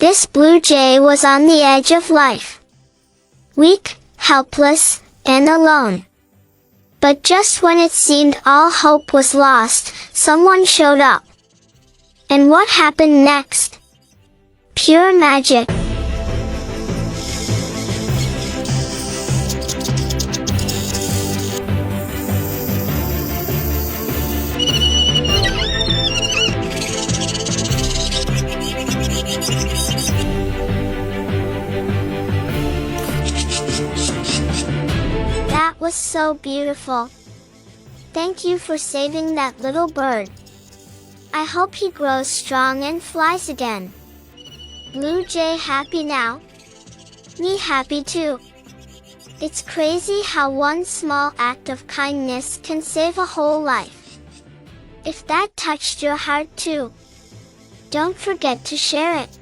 This blue jay was on the edge of life. Weak, helpless, and alone. But just when it seemed all hope was lost, someone showed up. And what happened next? Pure magic. That was so beautiful. Thank you for saving that little bird. I hope he grows strong and flies again. Blue Jay happy now? Me happy too. It's crazy how one small act of kindness can save a whole life. If that touched your heart too, don't forget to share it.